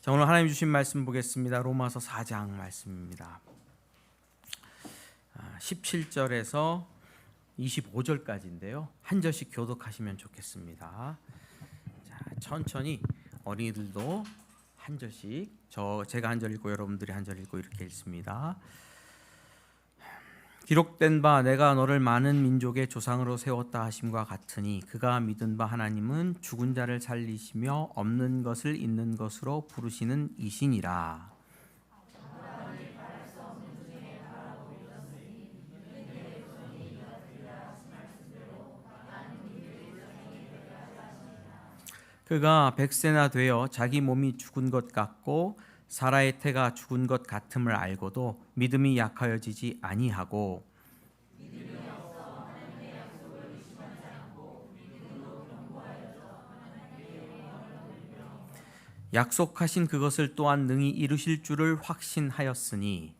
자, 오늘 하나님 주신 말씀 보겠습니다. 로마서 4장 말씀입니다. 17절에서 25절까지인데요. 한 절씩 교독하시면 좋겠습니다. 자, 천천히 어린이들도 한 절씩, 제가 한 절 읽고 여러분들이 한 절 읽고 이렇게 읽습니다. 기록된 바 내가 너를 많은 민족의 조상으로 세웠다 하심과 같으니 그가 믿은 바 하나님은 죽은 자를 살리시며 없는 것을 있는 것으로 부르시는 이시니라. 그가 백세나 되어 자기 몸이 죽은 것 같고 사라의 태가 죽은 것 같음을 알고도 믿음이 약하여지지 아니하고 약속하신 그것을 또한 능히 이루실 줄을 확신하였으니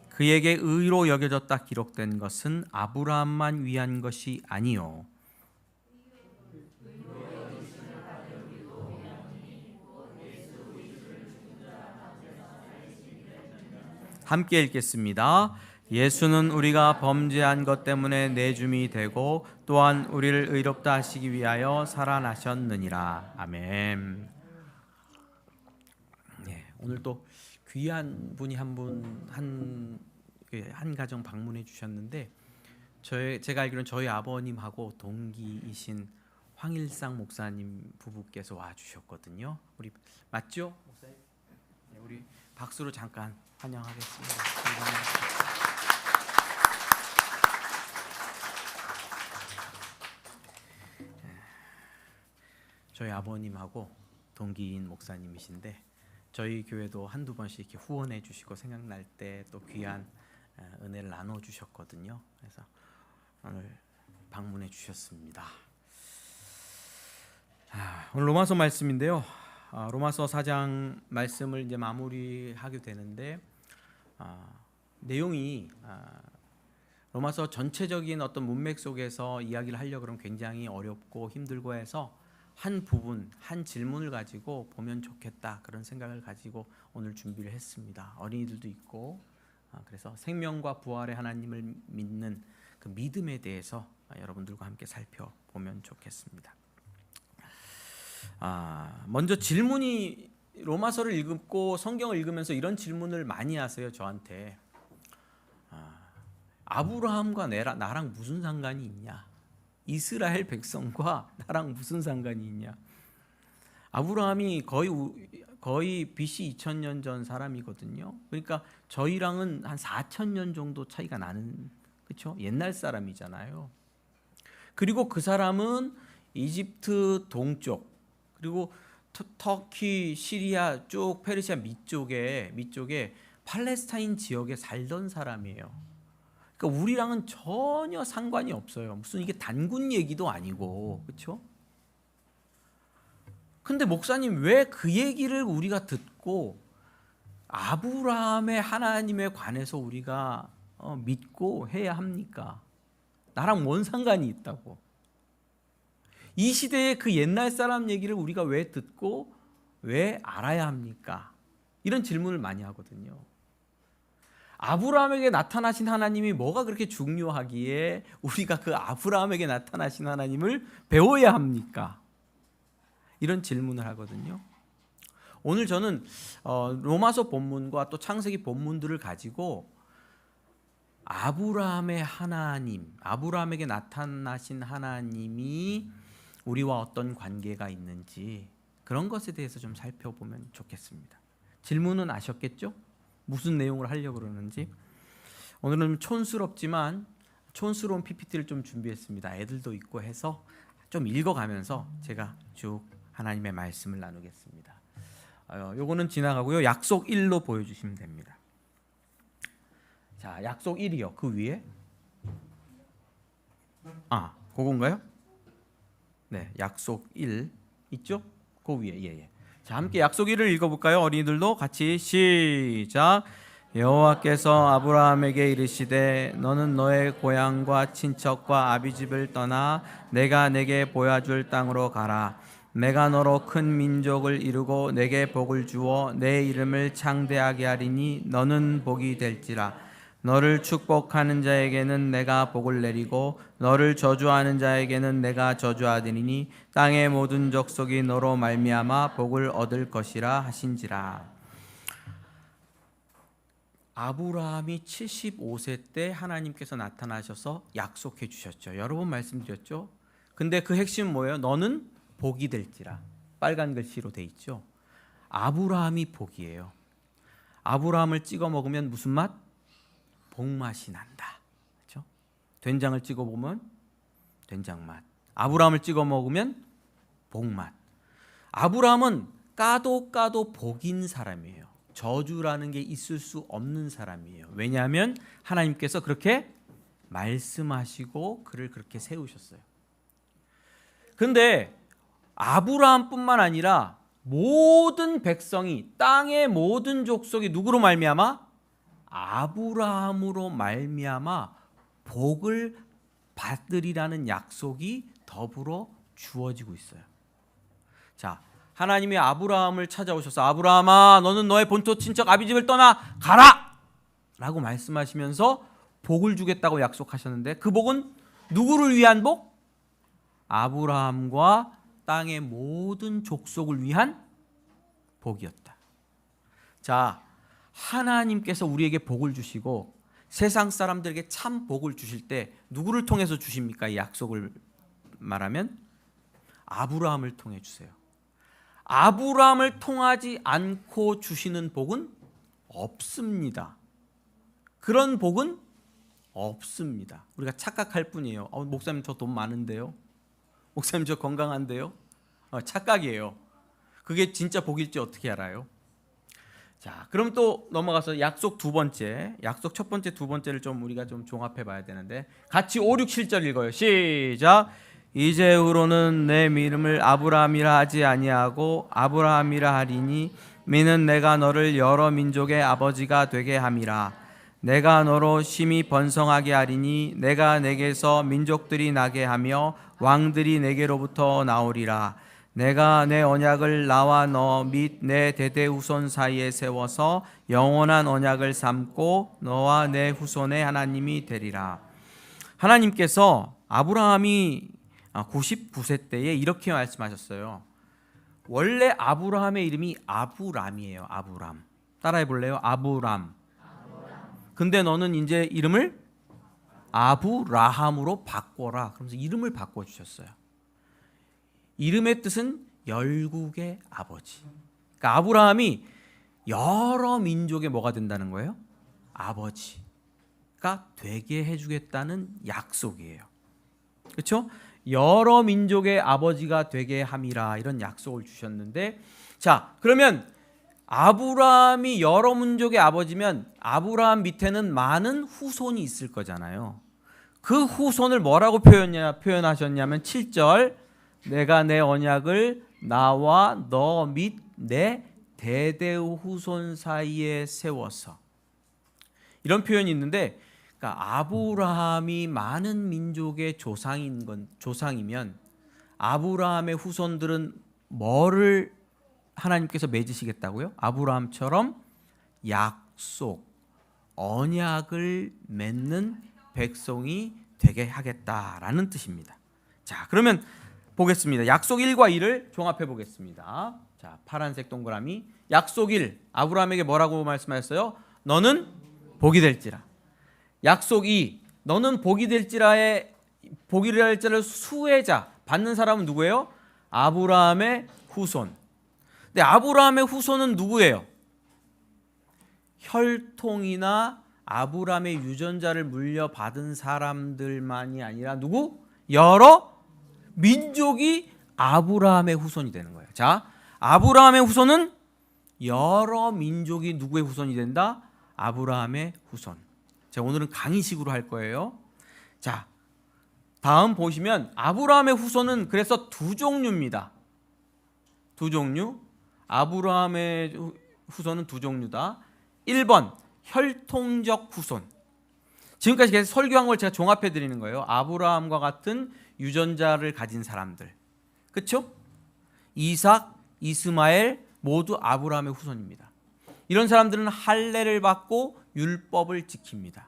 그에게 의로 여겨졌다 기록된 것은 아브라함만 위한 것이 아니요 함께 읽겠습니다. 예수는 우리가 범죄한 것 때문에 내줌이 되고 또한 우리를 의롭다 하시기 위하여 살아나셨느니라. 아멘. 네, 오늘 또 귀한 분이 한 가정 방문해 주셨는데 제가 알기로는 저희 아버님하고 동기이신 황일상 목사님 부부께서 와 주셨거든요. 우리 맞죠? 목사님? 네, 우리 박수로 잠깐 환영하겠습니다. 저희 아버님하고 동기인 목사님이신데 저희 교회도 한두 번씩 이렇게 후원해 주시고 생각날 때 또 귀한 은혜를 나눠 주셨거든요. 그래서 오늘 방문해 주셨습니다. 오늘 로마서 말씀인데요. 로마서 4장 말씀을 이제 마무리하게 되는데 내용이 로마서 전체적인 어떤 문맥 속에서 이야기를 하려고 그러면 굉장히 어렵고 힘들고 해서 한 부분, 한 질문을 가지고 보면 좋겠다 그런 생각을 가지고 오늘 준비를 했습니다. 어린이들도 있고 그래서 생명과 부활의 하나님을 믿는 그 믿음에 대해서 여러분들과 함께 살펴보면 좋겠습니다. 먼저 질문이 로마서를 읽고 성경을 읽으면서 이런 질문을 많이 하세요. 저한테 아브라함과 나랑 무슨 상관이 있냐? 이스라엘 백성과 나랑 무슨 상관이 있냐? 아브라함이 거의 BC 2000년 전 사람이거든요. 그러니까 저희랑은 한 4000년 정도 차이가 나는, 그렇죠? 옛날 사람이잖아요. 그리고 그 사람은 이집트 동쪽 그리고 터키, 시리아 쪽 페르시아 밑쪽에 팔레스타인 지역에 살던 사람이에요. 그러니까 우리랑은 전혀 상관이 없어요. 무슨 이게 단군 얘기도 아니고, 그렇죠? 근데 목사님 왜 그 얘기를 우리가 듣고 아브라함의 하나님에 관해서 우리가 믿고 해야 합니까? 나랑 뭔 상관이 있다고? 이 시대의 그 옛날 사람 얘기를 우리가 왜 듣고 왜 알아야 합니까? 이런 질문을 많이 하거든요. 아브라함에게 나타나신 하나님이 뭐가 그렇게 중요하기에 우리가 그 아브라함에게 나타나신 하나님을 배워야 합니까? 이런 질문을 하거든요. 오늘 저는 로마서 본문과 또 창세기 본문들을 가지고 아브라함의 하나님, 아브라함에게 나타나신 하나님이 우리와 어떤 관계가 있는지 그런 것에 대해서 좀 살펴보면 좋겠습니다. 질문은 아셨겠죠? 무슨 내용을 하려고 그러는지. 오늘은 촌스럽지만 촌스러운 PPT를 좀 준비했습니다. 애들도 있고 해서 좀 읽어가면서 제가 쭉 하나님의 말씀을 나누겠습니다. 요거는 지나가고요. 약속 1로 보여주시면 됩니다. 자, 약속 1이요. 그 위에 그건가요? 네, 약속 1 있죠? 그 위에. 자, 함께 약속 1을 읽어볼까요? 어린이들도 같이 시작. 여호와께서 아브라함에게 이르시되 너는 너의 고향과 친척과 아비집을 떠나 내가 내게 보여줄 땅으로 가라. 내가 너로 큰 민족을 이루고 내게 복을 주어 내 이름을 창대하게 하리니 너는 복이 될지라. 너를 축복하는 자에게는 내가 복을 내리고 너를 저주하는 자에게는 내가 저주하리니 땅의 모든 족속이 너로 말미암아 복을 얻을 것이라 하신지라. 아브라함이 75세 때 하나님께서 나타나셔서 약속해 주셨죠. 여러 번 말씀드렸죠. 근데 그 핵심은 뭐예요? 너는 복이 될지라. 빨간 글씨로 돼 있죠. 아브라함이 복이에요. 아브라함을 찍어 먹으면 무슨 맛? 복맛이 난다. 그렇죠? 된장을 찍어 보면 된장 맛. 아브라함을 찍어 먹으면 복맛. 아브라함은 까도 복인 사람이에요. 저주라는 게 있을 수 없는 사람이에요. 왜냐하면 하나님께서 그렇게 말씀하시고 그를 그렇게 세우셨어요. 근데 아브라함뿐만 아니라 모든 백성이, 땅의 모든 족속이 누구로 말미암아? 아브라함으로 말미암아 복을 받으리라는 약속이 더불어 주어지고 있어요. 자, 하나님이 아브라함을 찾아오셔서 아브라함아 너는 너의 본토 친척 아비집을 떠나 가라! 라고 말씀하시면서 복을 주겠다고 약속하셨는데 그 복은 누구를 위한 복? 아브라함과 땅의 모든 족속을 위한 복이었다. 자, 하나님께서 우리에게 복을 주시고 세상 사람들에게 참 복을 주실 때 누구를 통해서 주십니까? 이 약속을 말하면 아브라함을 통해 주세요. 아브라함을 통하지 않고 주시는 복은 없습니다. 그런 복은 없습니다. 우리가 착각할 뿐이에요. 목사님 저 돈 많은데요. 목사님 저 건강한데요. 착각이에요. 그게 진짜 복일지 어떻게 알아요? 자, 그럼 또 넘어가서 약속 두 번째, 약속 첫 번째, 두 번째를 좀 우리가 좀 종합해 봐야 되는데 같이 5, 6, 7절 읽어요. 시작. 이제후로는 내 이름을 아브라함이라 하지 아니하고 아브라함이라 하리니 미는 내가 너를 여러 민족의 아버지가 되게 함이라. 내가 너로 심히 번성하게 하리니 내가 내게서 민족들이 나게 하며 왕들이 내게로부터 나오리라. 내가 내 언약을 나와 너 및 내 대대 후손 사이에 세워서 영원한 언약을 삼고 너와 내 후손의 하나님이 되리라. 하나님께서 아브라함이 99세 때에 이렇게 말씀하셨어요. 원래 아브라함의 이름이 아브람이에요. 아브람. 따라해 볼래요? 아브람. 근데 너는 이제 이름을 아브라함으로 바꿔라. 그러면서 이름을 바꿔주셨어요. 이름의 뜻은 열국의 아버지. 그러니까 아브라함이 여러 민족의 뭐가 된다는 거예요? 아버지가 되게 해주겠다는 약속이에요. 그렇죠? 여러 민족의 아버지가 되게 함이라 이런 약속을 주셨는데, 자, 그러면 아브라함이 여러 민족의 아버지면 아브라함 밑에는 많은 후손이 있을 거잖아요. 그 후손을 뭐라고 표현하셨냐면 7절 내가 내 언약을 나와 너 및 내 대대 후손 사이에 세워서, 이런 표현이 있는데, 그러니까 아브라함이 많은 민족의 조상이면 아브라함의 후손들은 뭐를 하나님께서 맺으시겠다고요? 아브라함처럼 약속, 언약을 맺는 백성이 되게 하겠다라는 뜻입니다. 자, 그러면 보겠습니다. 약속 1과 2를 종합해 보겠습니다. 자, 파란색 동그라미. 약속 1, 아브라함에게 뭐라고 말씀하셨어요? 너는 복이 될지라. 약속 2, 너는 복이 될지라의 수혜자, 받는 사람은 누구예요? 아브라함의 후손. 근데 아브라함의 후손은 누구예요? 혈통이나 아브라함의 유전자를 물려받은 사람들만이 아니라 누구? 여러 민족이 아브라함의 후손이 되는 거예요. 자, 아브라함의 후손은 여러 민족이 누구의 후손이 된다? 아브라함의 후손. 자, 오늘은 강의식으로 할 거예요. 자, 다음 보시면 아브라함의 후손은 그래서 두 종류입니다. 두 종류. 아브라함의 후손은 두 종류다. 1번 혈통적 후손. 지금까지 계속 설교한 걸 제가 종합해 드리는 거예요. 아브라함과 같은 유전자를 가진 사람들. 그렇죠? 이삭, 이스마엘 모두 아브라함의 후손입니다. 이런 사람들은 할례를 받고 율법을 지킵니다.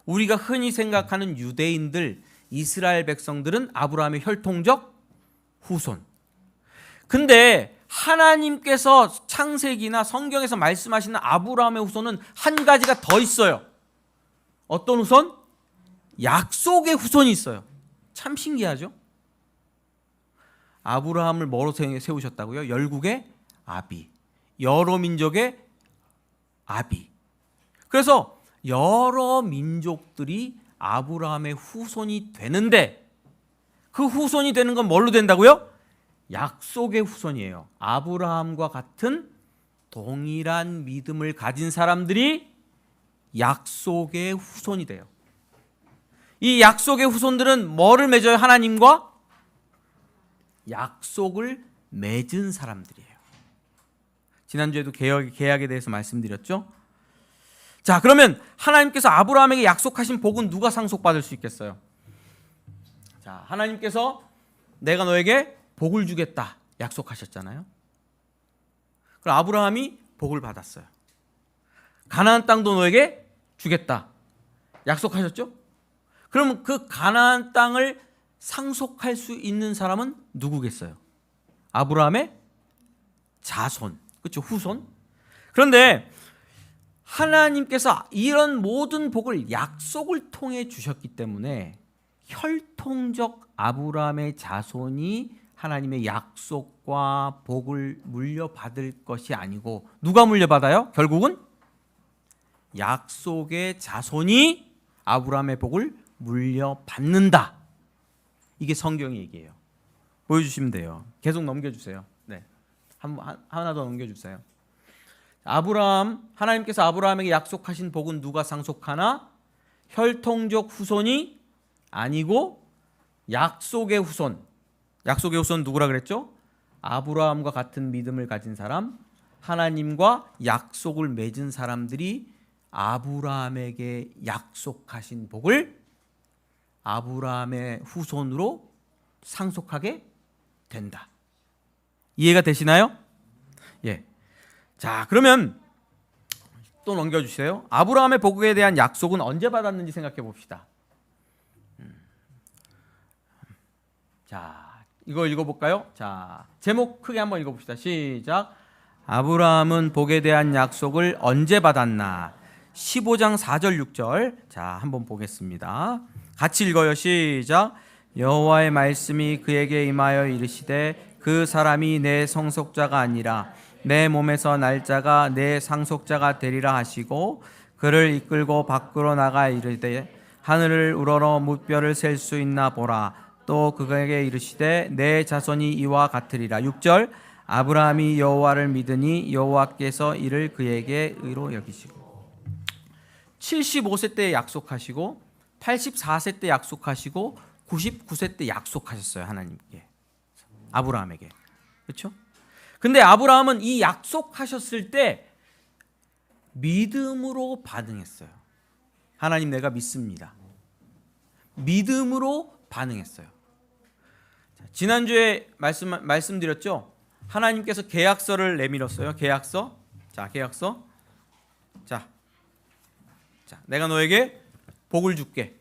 우리가 흔히 생각하는 유대인들, 이스라엘 백성들은 아브라함의 혈통적 후손. 근데 하나님께서 창세기나 성경에서 말씀하시는 아브라함의 후손은 한 가지가 더 있어요. 어떤 후손? 약속의 후손이 있어요. 참 신기하죠? 아브라함을 뭐로 세우셨다고요? 열국의 아비, 여러 민족의 아비. 그래서 여러 민족들이 아브라함의 후손이 되는데 그 후손이 되는 건 뭘로 된다고요? 약속의 후손이에요. 아브라함과 같은 동일한 믿음을 가진 사람들이 약속의 후손이 돼요. 이 약속의 후손들은 뭐를 맺어요? 하나님과 약속을 맺은 사람들이에요. 지난주에도 계약에 대해서 말씀드렸죠? 자, 그러면 하나님께서 아브라함에게 약속하신 복은 누가 상속받을 수 있겠어요? 자, 하나님께서 내가 너에게 복을 주겠다 약속하셨잖아요. 그럼 아브라함이 복을 받았어요. 가나안 땅도 너에게 주겠다 약속하셨죠? 그럼 그 가나안 땅을 상속할 수 있는 사람은 누구겠어요? 아브라함의 자손, 그렇죠? 후손. 그런데 하나님께서 이런 모든 복을 약속을 통해 주셨기 때문에 혈통적 아브라함의 자손이 하나님의 약속과 복을 물려받을 것이 아니고 누가 물려받아요? 결국은 약속의 자손이 아브라함의 복을 물려받는다. 이게 성경의 얘기예요. 보여주시면 돼요. 계속 넘겨주세요. 네, 하나 더 넘겨주세요. 하나님께서 아브라함에게 약속하신 복은 누가 상속하나? 혈통적 후손이 아니고 약속의 후손. 약속의 후손 누구라 그랬죠? 아브라함과 같은 믿음을 가진 사람, 하나님과 약속을 맺은 사람들이 아브라함에게 약속하신 복을 아브라함의 후손으로 상속하게 된다. 이해가 되시나요? 예. 자, 그러면 또 넘겨주세요. 아브라함의 복에 대한 약속은 언제 받았는지 생각해 봅시다. 자, 이거 읽어볼까요? 자, 제목 크게 한번 읽어봅시다. 시작. 아브라함은 복에 대한 약속을 언제 받았나? 15장 4절 6절. 자, 한번 보겠습니다. 같이 읽어요. 시작. 여호와의 말씀이 그에게 임하여 이르시되 그 사람이 내 성속자가 아니라 내 몸에서 날짜가 내 상속자가 되리라 하시고 그를 이끌고 밖으로 나가 이르되 하늘을 우러러 무뼈를 셀 수 있나 보라. 또 그에게 이르시되 내 자손이 이와 같으리라. 6절. 아브라함이 여호와를 믿으니 여호와께서 이를 그에게 의로 여기시고 75세 때 약속하시고 84세 때 약속하시고 99세 때 약속하셨어요. 하나님께, 아브라함에게. 그렇죠? 근데 아브라함은 이 약속하셨을 때 믿음으로 반응했어요. 하나님 내가 믿습니다. 믿음으로 반응했어요. 지난주에 말씀드렸죠? 하나님께서 계약서를 내밀었어요. 계약서. 자, 계약서. 자, 내가 너에게 복을 줄게.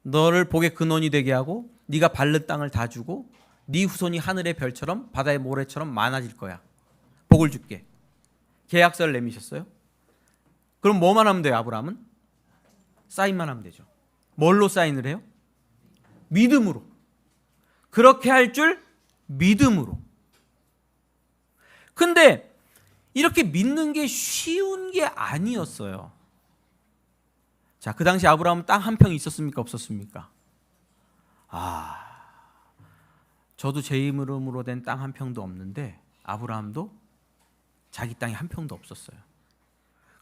너를 복의 근원이 되게 하고 네가 밟는 땅을 다 주고 네 후손이 하늘의 별처럼 바다의 모래처럼 많아질 거야. 복을 줄게. 계약서를 내미셨어요. 그럼 뭐만 하면 돼요? 아브라함은 사인만 하면 되죠. 뭘로 사인을 해요? 믿음으로. 그렇게 할 줄 믿음으로. 근데 이렇게 믿는 게 쉬운 게 아니었어요. 자, 그 당시 아브라함은 땅 한 평이 있었습니까? 없었습니까? 저도 제 이름으로 된 땅 한 평도 없는데 아브라함도 자기 땅이 한 평도 없었어요.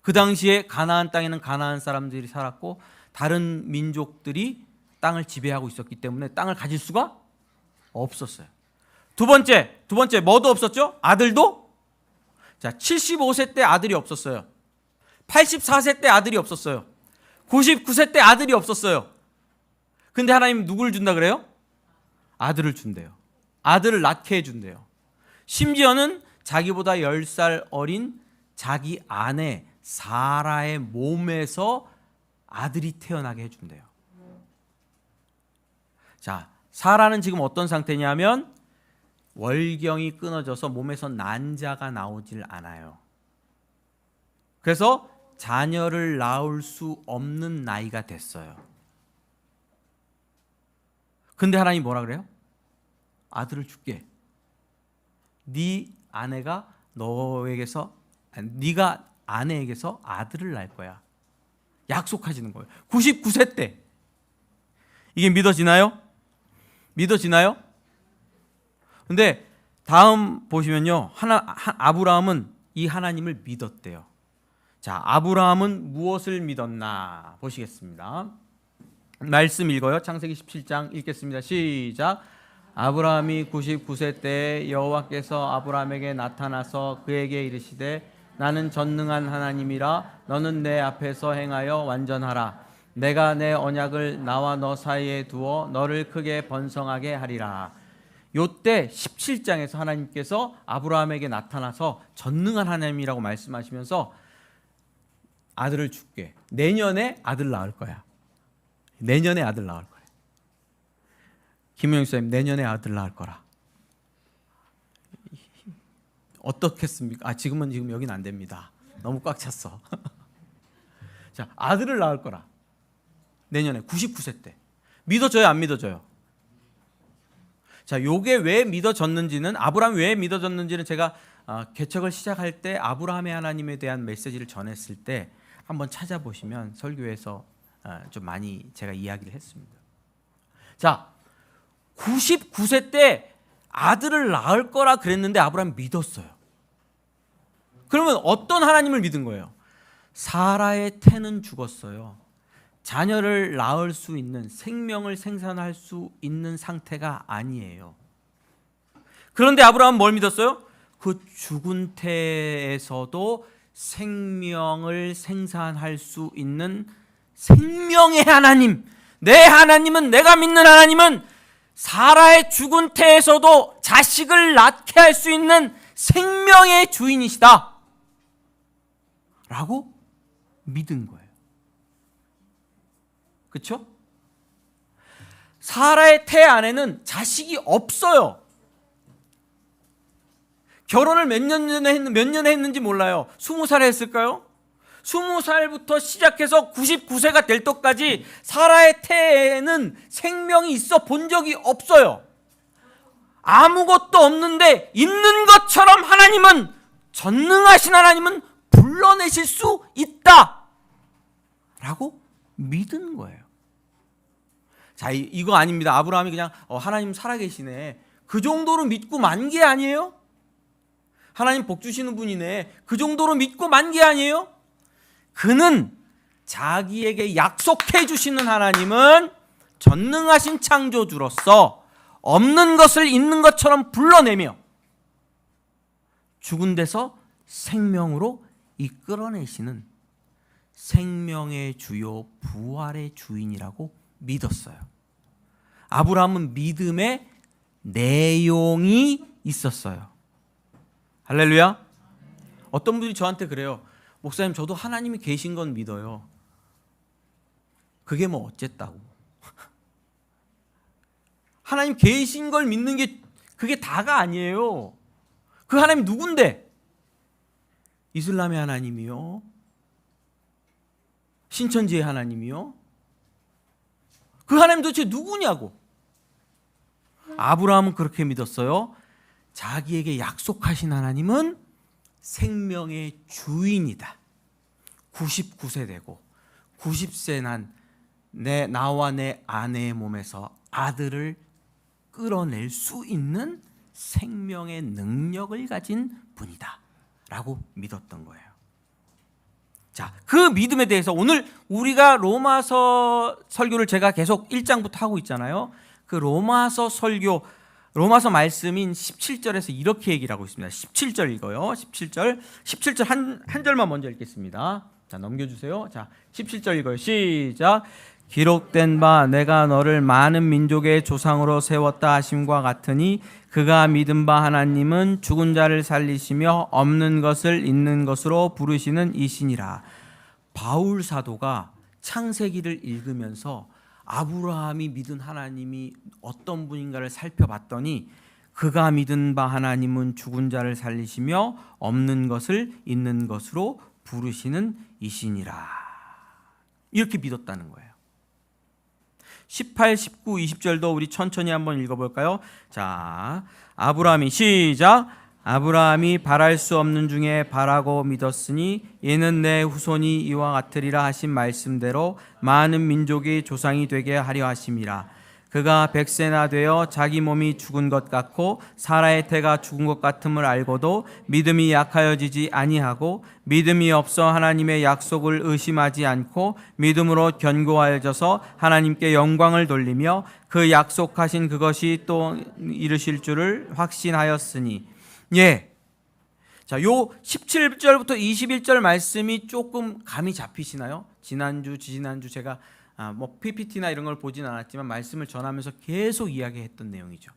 그 당시에 가나안 땅에는 가나안 사람들이 살았고 다른 민족들이 땅을 지배하고 있었기 때문에 땅을 가질 수가 없었어요. 두 번째 뭐도 없었죠? 아들도 자, 75세 때 아들이 없었어요. 84세 때 아들이 없었어요. 99세 때 아들이 없었어요. 근데 하나님 누구를 준다 그래요? 아들을 준대요. 아들을 낳게 해준대요. 심지어는 자기보다 10살 어린 자기 아내 사라의 몸에서 아들이 태어나게 해준대요. 자, 사라는 지금 어떤 상태냐면 월경이 끊어져서 몸에서 난자가 나오질 않아요. 그래서 자녀를 낳을 수 없는 나이가 됐어요. 근데 하나님 뭐라 그래요? 아들을 줄게. 네 아내가 네가 아내에게서 아들을 낳을 거야. 약속하시는 거예요. 99세 때. 이게 믿어지나요? 믿어지나요? 근데 다음 보시면요. 아브라함은 이 하나님을 믿었대요. 자, 아브라함은 무엇을 믿었나 보시겠습니다. 말씀 읽어요. 창세기 17장 읽겠습니다. 시작. 아브라함이 99세 때 여호와께서 아브라함에게 나타나서 그에게 이르시되 나는 전능한 하나님이라 너는 내 앞에서 행하여 완전하라. 내가 내 언약을 나와 너 사이에 두어 너를 크게 번성하게 하리라. 요때 17장에서 하나님께서 아브라함에게 나타나서 전능한 하나님이라고 말씀하시면서 아들을 줄게. 내년에 아들 낳을 거야. 내년에 아들 낳을 거야. 김영희 선생님 내년에 아들 낳을 거라. 어떻겠습니까? 지금 여긴 안 됩니다. 너무 꽉 찼어. 자, 아들을 낳을 거라. 내년에 99세 때. 믿어져요, 안 믿어져요? 자, 요게 왜 믿어졌는지는 아브라함이 왜 믿어졌는지는 제가 개척을 시작할 때 아브라함의 하나님에 대한 메시지를 전했을 때 한번 찾아보시면 설교에서 좀 많이 제가 이야기를 했습니다. 자, 99세 때 아들을 낳을 거라 그랬는데 아브라함이 믿었어요. 그러면 어떤 하나님을 믿은 거예요? 사라의 태는 죽었어요. 자녀를 낳을 수 있는, 생명을 생산할 수 있는 상태가 아니에요. 그런데 아브라함은 뭘 믿었어요? 그 죽은 태에서도 생명을 생산할 수 있는 생명의 하나님, 내 하나님은, 내가 믿는 하나님은 사라의 죽은 태에서도 자식을 낳게 할 수 있는 생명의 주인이시다 라고 믿은 거예요. 그렇죠? 사라의 태 안에는 자식이 없어요. 결혼을 몇 년에 했는지 몰라요. 20살에 했을까요? 20살부터 시작해서 99세가 될 때까지 사라의 태에는 생명이 있어 본 적이 없어요. 아무것도 없는데 있는 것처럼 하나님은, 전능하신 하나님은 불러내실 수 있다 라고 믿은 거예요. 자, 이거 아닙니다. 아브라함이 그냥 하나님 살아계시네, 그 정도로 믿고 만 게 아니에요? 하나님 복 주시는 분이네, 그 정도로 믿고 만 게 아니에요? 그는 자기에게 약속해 주시는 하나님은 전능하신 창조주로서 없는 것을 있는 것처럼 불러내며 죽은 데서 생명으로 이끌어내시는 생명의 주요 부활의 주인이라고 믿었어요. 아브라함은 믿음의 내용이 있었어요. 할렐루야. 어떤 분이 저한테 그래요. 목사님, 저도 하나님이 계신 건 믿어요. 그게 뭐 어쨌다고. 하나님 계신 걸 믿는 게 그게 다가 아니에요. 그 하나님 누군데? 이슬람의 하나님이요? 신천지의 하나님이요? 그 하나님 도대체 누구냐고. 아브라함은 그렇게 믿었어요. 자기에게 약속하신 하나님은 생명의 주인이다. 99세 되고 90세 난 나와 내 아내의 몸에서 아들을 끌어낼 수 있는 생명의 능력을 가진 분이다 라고 믿었던 거예요. 자, 그 믿음에 대해서 오늘 우리가 로마서 설교를 제가 계속 1장부터 하고 있잖아요. 그 로마서 설교 로마서 말씀인 17절에서 이렇게 얘기를 하고 있습니다. 17절 읽어요. 17절 한 절만 먼저 읽겠습니다. 자, 넘겨주세요. 자, 17절 읽어요. 시작. 기록된 바 내가 너를 많은 민족의 조상으로 세웠다 하심과 같으니 그가 믿은 바 하나님은 죽은 자를 살리시며 없는 것을 있는 것으로 부르시는 이시니라. 바울 사도가 창세기를 읽으면서 아브라함이 믿은 하나님이 어떤 분인가를 살펴봤더니 그가 믿은 바 하나님은 죽은 자를 살리시며 없는 것을 있는 것으로 부르시는 이시니라. 이렇게 믿었다는 거예요. 18, 19, 20절도 우리 천천히 한번 읽어볼까요? 자, 아브라함이 시작. 아브라함이 바랄 수 없는 중에 바라고 믿었으니 이는 내 후손이 이와 같으리라 하신 말씀대로 많은 민족이 조상이 되게 하려 하심이라. 그가 100세나 되어 자기 몸이 죽은 것 같고 사라의 태가 죽은 것 같음을 알고도 믿음이 약하여지지 아니하고 믿음이 없어 하나님의 약속을 의심하지 않고 믿음으로 견고하여져서 하나님께 영광을 돌리며 그 약속하신 그것이 또 이루실 줄을 확신하였으니. 예. 자, 요 17절부터 21절 말씀이 조금 감이 잡히시나요? 지난주 제가 PPT나 이런 걸 보진 않았지만 말씀을 전하면서 계속 이야기했던 내용이죠.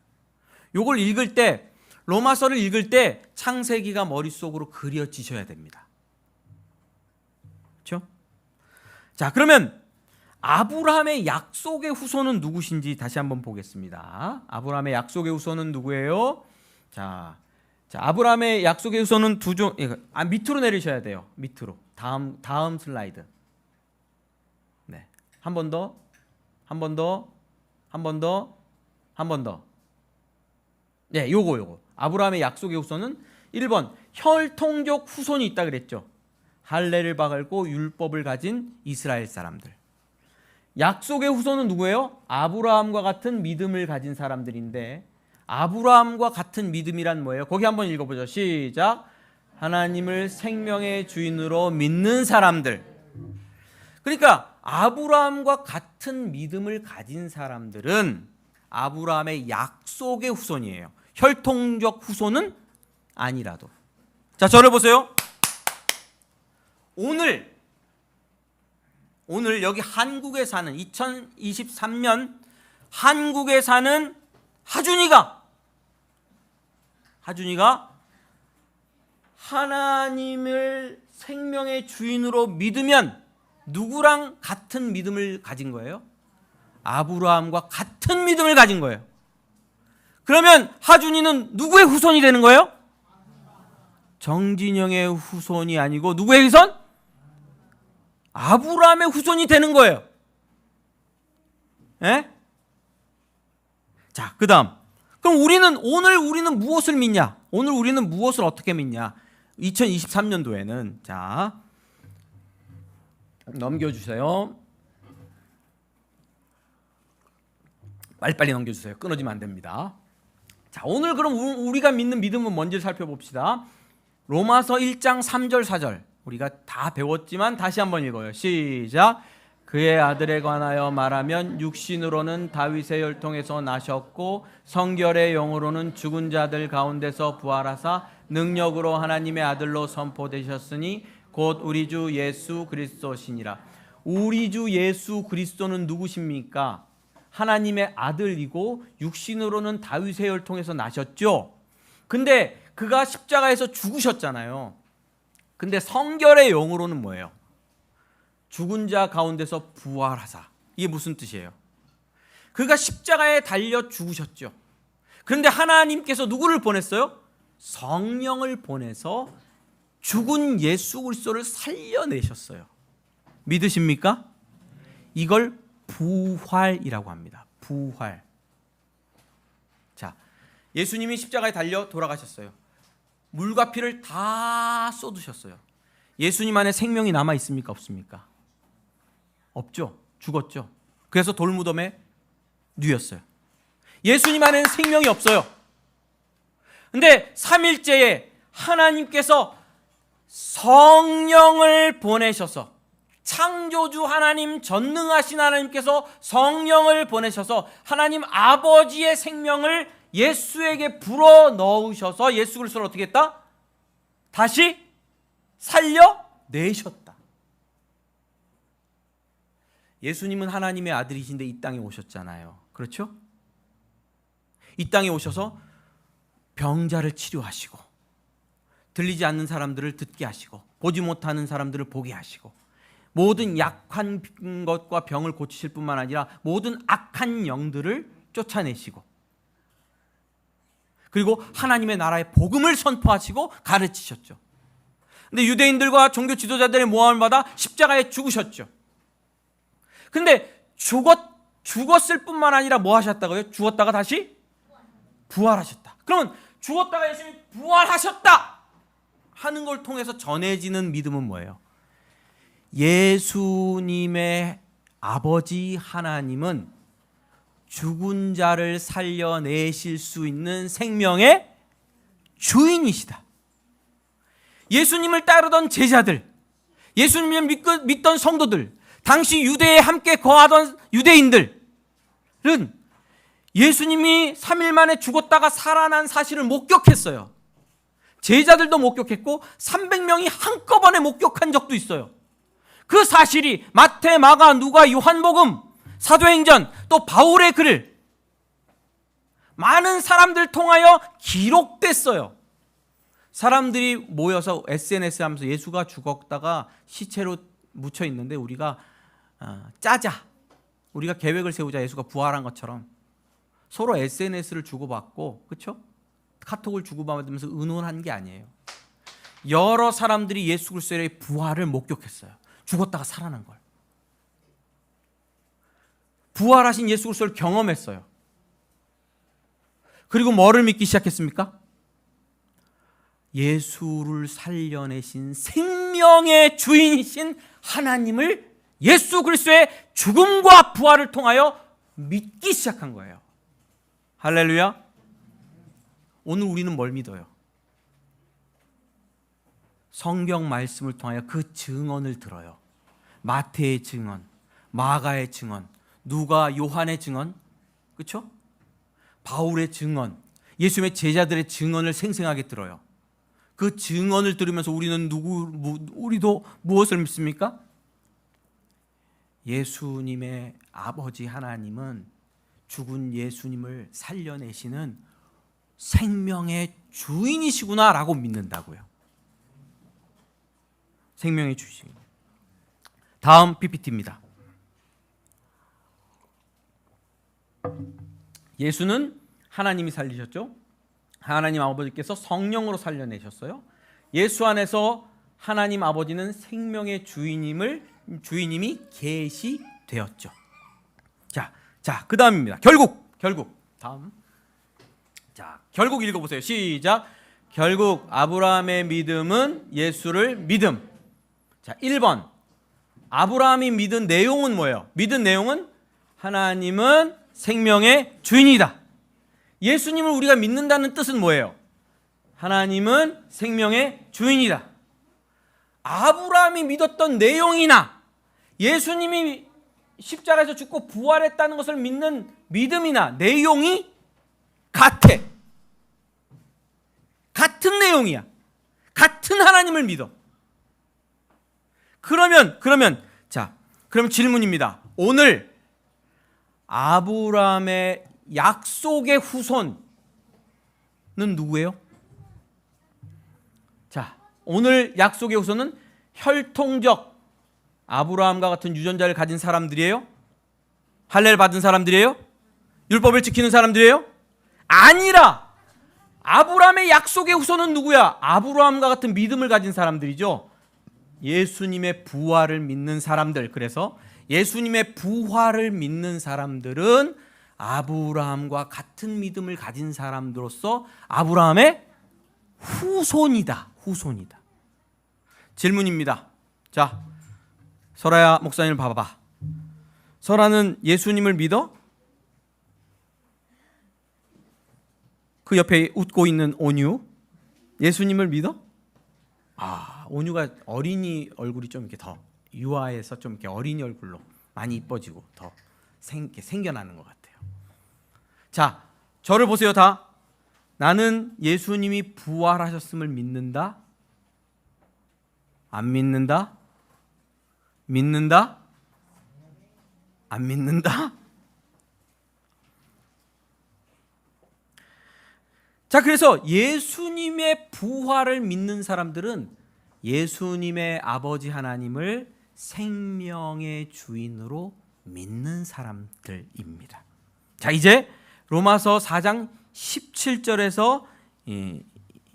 요걸 읽을 때, 로마서를 읽을 때 창세기가 머릿속으로 그려지셔야 됩니다. 그렇죠? 자, 그러면 아브라함의 약속의 후손은 누구신지 다시 한번 보겠습니다. 아브라함의 약속의 후손은 누구예요? 자, 아브라함의 약속의 후손은 두 종. 밑으로 내리셔야 돼요. 밑으로. 다음 슬라이드. 네. 한 번 더. 네, 요거. 아브라함의 약속의 후손은 1번 혈통적 후손이 있다 그랬죠. 할례를 받고 율법을 가진 이스라엘 사람들. 약속의 후손은 누구예요? 아브라함과 같은 믿음을 가진 사람들인데, 아브라함과 같은 믿음이란 뭐예요? 거기 한번 읽어보죠. 시작. 하나님을 생명의 주인으로 믿는 사람들. 그러니까 아브라함과 같은 믿음을 가진 사람들은 아브라함의 약속의 후손이에요. 혈통적 후손은 아니라도. 자, 저를 보세요. 오늘 여기 한국에 사는 2023년 한국에 사는 하준이가 하나님을 생명의 주인으로 믿으면 누구랑 같은 믿음을 가진 거예요? 아브라함과 같은 믿음을 가진 거예요. 그러면 하준이는 누구의 후손이 되는 거예요? 정진영의 후손이 아니고 누구의 후손? 아브라함의 후손이 되는 거예요. 예? 자, 그 다음. 그럼 오늘 우리는 무엇을 믿냐? 오늘 우리는 무엇을 어떻게 믿냐? 2023년도에는, 자, 넘겨주세요. 빨리빨리 넘겨주세요. 끊어지면 안 됩니다. 자, 오늘 그럼 우리가 믿는 믿음은 뭔지 살펴봅시다. 로마서 1장 3절 4절. 우리가 다 배웠지만 다시 한번 읽어요. 시작. 그의 아들에 관하여 말하면 육신으로는 다윗의 혈통에서 나셨고 성결의 영으로는 죽은 자들 가운데서 부활하사 능력으로 하나님의 아들로 선포되셨으니 곧 우리 주 예수 그리스도시니라. 우리 주 예수 그리스도는 누구십니까? 하나님의 아들이고 육신으로는 다윗의 혈통에서 나셨죠. 근데 그가 십자가에서 죽으셨잖아요. 근데 성결의 영으로는 뭐예요? 죽은 자 가운데서 부활하사. 이게 무슨 뜻이에요? 그가 십자가에 달려 죽으셨죠. 그런데 하나님께서 누구를 보냈어요? 성령을 보내서 죽은 예수 그리스도를 살려내셨어요. 믿으십니까? 이걸 부활이라고 합니다. 부활. 자, 예수님이 십자가에 달려 돌아가셨어요. 물과 피를 다 쏟으셨어요. 예수님 안에 생명이 남아 있습니까? 없습니까? 없죠. 죽었죠. 그래서 돌무덤에 누웠어요. 예수님 안에는 생명이 없어요. 근데 3일째에 하나님께서 성령을 보내셔서, 창조주 하나님, 전능하신 하나님께서 성령을 보내셔서 하나님 아버지의 생명을 예수에게 불어 넣으셔서 예수 그리스도를 어떻게 했다? 다시 살려내셨다. 예수님은 하나님의 아들이신데 이 땅에 오셨잖아요. 그렇죠? 이 땅에 오셔서 병자를 치료하시고, 들리지 않는 사람들을 듣게 하시고, 보지 못하는 사람들을 보게 하시고, 모든 약한 것과 병을 고치실 뿐만 아니라 모든 악한 영들을 쫓아내시고, 그리고 하나님의 나라의 복음을 선포하시고 가르치셨죠. 근데 유대인들과 종교 지도자들의 모함을 받아 십자가에 죽으셨죠. 근데 죽었을 뿐만 아니라 뭐 하셨다고요? 죽었다가 다시 부활하셨다. 그러면 죽었다가 예수님이 부활하셨다 하는 걸 통해서 전해지는 믿음은 뭐예요? 예수님의 아버지 하나님은 죽은 자를 살려내실 수 있는 생명의 주인이시다. 예수님을 따르던 제자들, 예수님을 믿던 성도들, 당시 유대에 함께 거하던 유대인들은 예수님이 3일 만에 죽었다가 살아난 사실을 목격했어요. 제자들도 목격했고 300명이 한꺼번에 목격한 적도 있어요. 그 사실이 마태, 마가, 누가, 요한복음, 사도행전, 또 바울의 글을 많은 사람들 통하여 기록됐어요. 사람들이 모여서 SNS 하면서 예수가 죽었다가 시체로 묻혀 있는데 우리가 짜자, 우리가 계획을 세우자, 예수가 부활한 것처럼 서로 SNS를 주고받고, 그렇죠? 카톡을 주고받으면서 의논한 게 아니에요. 여러 사람들이 예수 그리스도의 부활을 목격했어요. 죽었다가 살아난 걸. 부활하신 예수 그리스도를 경험했어요. 그리고 뭐를 믿기 시작했습니까? 예수를 살려내신 생명의 주인이신 하나님을 예수 그리스도의 죽음과 부활을 통하여 믿기 시작한 거예요. 할렐루야. 오늘 우리는 뭘 믿어요? 성경 말씀을 통하여 그 증언을 들어요. 마태의 증언, 마가의 증언, 누가, 요한의 증언, 그렇죠? 바울의 증언, 예수님의 제자들의 증언을 생생하게 들어요. 그 증언을 들으면서 우리도 무엇을 믿습니까? 예수님의 아버지 하나님은 죽은 예수님을 살려내시는 생명의 주인이시구나라고 믿는다고요. 생명의 주인. 다음 PPT입니다. 예수는 하나님이 살리셨죠. 하나님 아버지께서 성령으로 살려내셨어요. 예수 안에서 하나님 아버지는 생명의 주인님이 계시되었죠. 자, 그 다음입니다. 결국 다음. 자, 결국 읽어보세요. 시작. 결국 아브라함의 믿음은 예수를 믿음. 자, 1번. 아브라함이 믿은 내용은 뭐예요? 믿은 내용은 하나님은 생명의 주인이다. 예수님을 우리가 믿는다는 뜻은 뭐예요? 하나님은 생명의 주인이다. 아브라함이 믿었던 내용이나 예수님이 십자가에서 죽고 부활했다는 것을 믿는 믿음이나 내용이 같아. 같은 내용이야. 같은 하나님을 믿어. 그러면 질문입니다. 오늘 아브라함의 약속의 후손은 누구예요? 자, 오늘 약속의 후손은 혈통적 아브라함과 같은 유전자를 가진 사람들이에요? 할례를 받은 사람들이에요? 율법을 지키는 사람들이에요? 아니라 아브라함의 약속의 후손은 누구야? 아브라함과 같은 믿음을 가진 사람들이죠. 예수님의 부활을 믿는 사람들. 그래서 예수님의 부활을 믿는 사람들은 아브라함과 같은 믿음을 가진 사람들로서 아브라함의 후손이다. 질문입니다. 자, 설아야 목사님을 봐봐. 설아는 예수님을 믿어? 그 옆에 웃고 있는 온유, 예수님을 믿어? 온유가 어린이 얼굴이 좀 이렇게 더 유아해서 좀 이렇게 어린이 얼굴로 많이 이뻐지고 더 생겨나는 것 같아요. 자, 저를 보세요 다. 나는 예수님이 부활하셨음을 믿는다? 안 믿는다? 믿는다? 안 믿는다? 자, 그래서 예수님의 부활을 믿는 사람들은 예수님의 아버지 하나님을 생명의 주인으로 믿는 사람들입니다. 자, 이제 로마서 4장 17절에서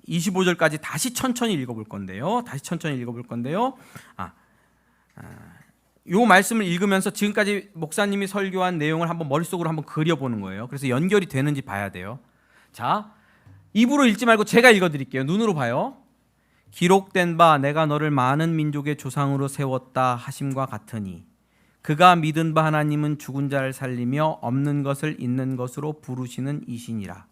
25절까지 다시 천천히 읽어볼 건데요. 요 말씀을 읽으면서 지금까지 목사님이 설교한 내용을 한번 머릿속으로 한번 그려보는 거예요. 그래서 연결이 되는지 봐야 돼요. 자, 입으로 읽지 말고 제가 읽어드릴게요. 눈으로 봐요. 기록된 바 내가 너를 많은 민족의 조상으로 세웠다 하심과 같으니 그가 믿은 바 하나님은 죽은 자를 살리며 없는 것을 있는 것으로 부르시는 이시니라.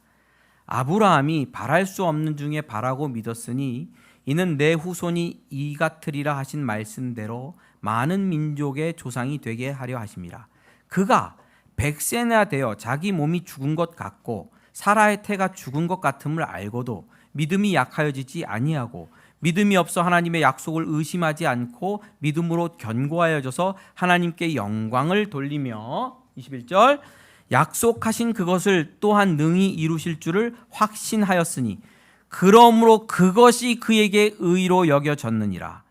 아브라함이 바랄 수 없는 중에 바라고 믿었으니 이는 내 후손이 이 같으리라 하신 말씀대로 많은 민족의 조상이 되게 하려 하심이라. 그가 100세나 되어 자기 몸이 죽은 것 같고 사라의 태가 죽은 것 같음을 알고도 믿음이 약하여지지 아니하고 믿음이 없어 하나님의 약속을 의심하지 않고 믿음으로 견고하여져서 하나님께 영광을 돌리며 21절 약속하신 그것을 또한 능히 이루실 줄을 확신하였으니 그러므로 그것이 그에게 의로 여겨졌느니라.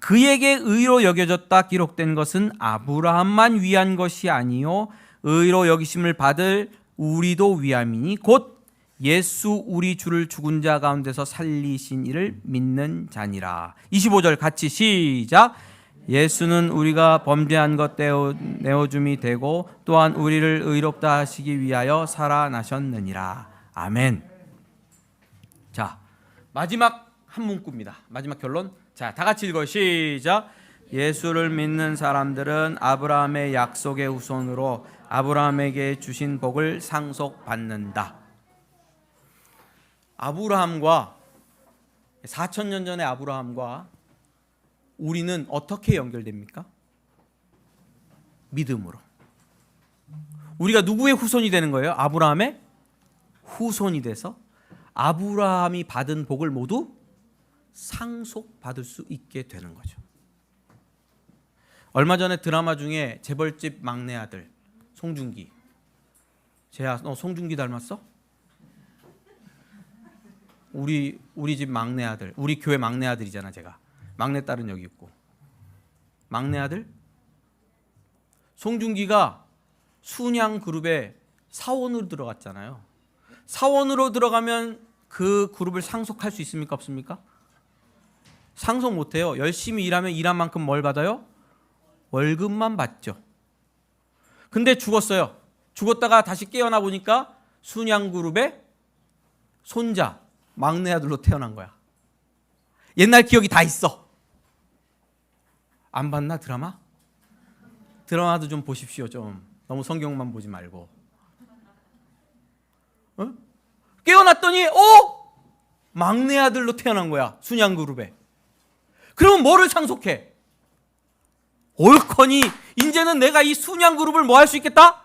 그에게 의로 여겨졌다 기록된 것은 아브라함만 위한 것이 아니요 의로 여기심을 받을 우리도 위함이니 곧 예수 우리 주를 죽은 자 가운데서 살리신 이를 믿는 자니라. 25절 같이 시작. 예수는 우리가 범죄한 것 내어줌이 되고 또한 우리를 의롭다 하시기 위하여 살아나셨느니라. 아멘. 자, 마지막 한 문구입니다. 마지막 결론. 자, 다 같이 읽어요. 시작. 예수를 믿는 사람들은 아브라함의 약속의 후손으로 아브라함에게 주신 복을 상속받는다. 아브라함과 4,000년 전의 아브라함과 우리는 어떻게 연결됩니까? 믿음으로. 우리가 누구의 후손이 되는 거예요? 아브라함의 후손이 돼서 아브라함이 받은 복을 모두 상속받을 수 있게 되는 거죠. 얼마 전에 드라마 중에 재벌집 막내 아들 송중기. 쟤야, 너 송중기 닮았어? 우리 집 막내 아들, 우리 교회 막내 아들이잖아. 제가 막내 딸은 여기 있고 막내 아들 송중기가 순양 그룹에 사원으로 들어갔잖아요. 사원으로 들어가면 그 그룹을 상속할 수 있습니까? 없습니까? 상속 못해요. 열심히 일하면 일한 만큼 뭘 받아요? 월급만 받죠. 근데 죽었어요. 죽었다가 다시 깨어나 보니까 순양 그룹의 손자 막내 아들로 태어난 거야. 옛날 기억이 다 있어. 안 봤나 드라마? 드라마도 좀 보십시오. 좀 너무 성경만 보지 말고. 어? 깨어났더니 막내 아들로 태어난 거야. 순양 그룹에. 그러면 뭐를 상속해? 옳거니 이제는 내가 이 순양 그룹을 뭐 할 수 있겠다?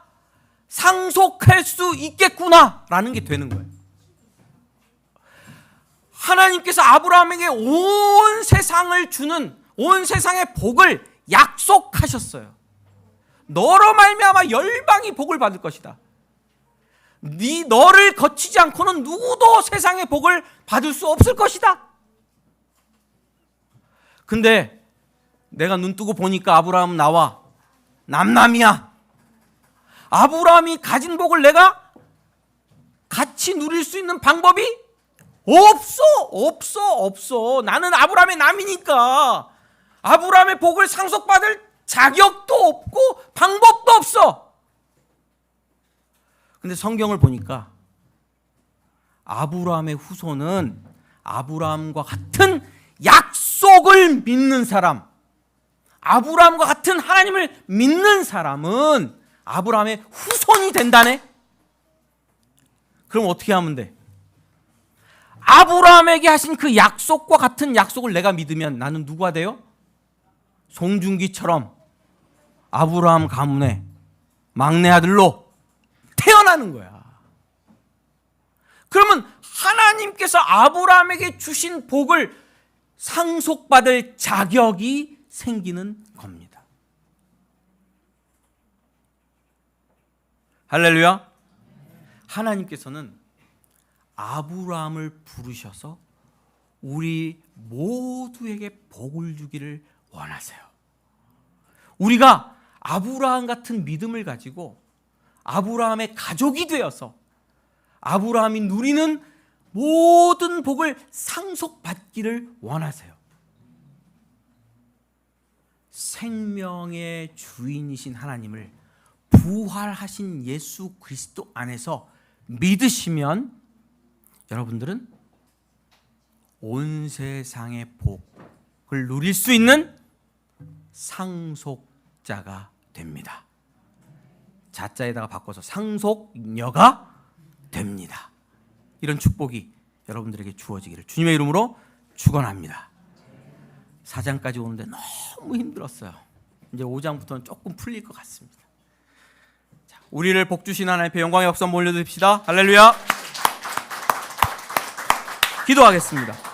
상속할 수 있겠구나 라는 게 되는 거예요. 하나님께서 아브라함에게 온 세상을 주는, 온 세상의 복을 약속하셨어요. 너로 말미암아 열방이 복을 받을 것이다. 너를 거치지 않고는 누구도 세상의 복을 받을 수 없을 것이다. 근데 내가 눈 뜨고 보니까 아브라함 나와 남남이야. 아브라함이 가진 복을 내가 같이 누릴 수 있는 방법이 없어. 나는 아브라함의 남이니까 아브라함의 복을 상속받을 자격도 없고 방법도 없어. 근데 성경을 보니까 아브라함의 후손은 아브라함과 같은 약속을 믿는 사람, 아브라함과 같은 하나님을 믿는 사람은 아브라함의 후손이 된다네. 그럼 어떻게 하면 돼? 아브라함에게 하신 그 약속과 같은 약속을 내가 믿으면 나는 누가 돼요? 송중기처럼 아브라함 가문의 막내 아들로 태어나는 거야. 그러면 하나님께서 아브라함에게 주신 복을 상속받을 자격이 생기는 겁니다. 할렐루야. 하나님께서는 아브라함을 부르셔서 우리 모두에게 복을 주기를 원하세요. 우리가 아브라함 같은 믿음을 가지고 아브라함의 가족이 되어서 아브라함이 누리는 모든 복을 상속받기를 원하세요. 생명의 주인이신 하나님을 부활하신 예수 그리스도 안에서 믿으시면 여러분들은 온 세상의 복을 누릴 수 있는 상속자가 됩니다. 자자에다가 바꿔서 상속녀가 됩니다. 이런 축복이 여러분들에게 주어지기를 주님의 이름으로 축원합니다. 4장까지 오는데 너무 힘들었어요. 이제 5장부터는 조금 풀릴 것 같습니다. 자, 우리를 복주신 하나님의 영광의 박수 한번 올려드립시다. 할렐루야. 기도하겠습니다.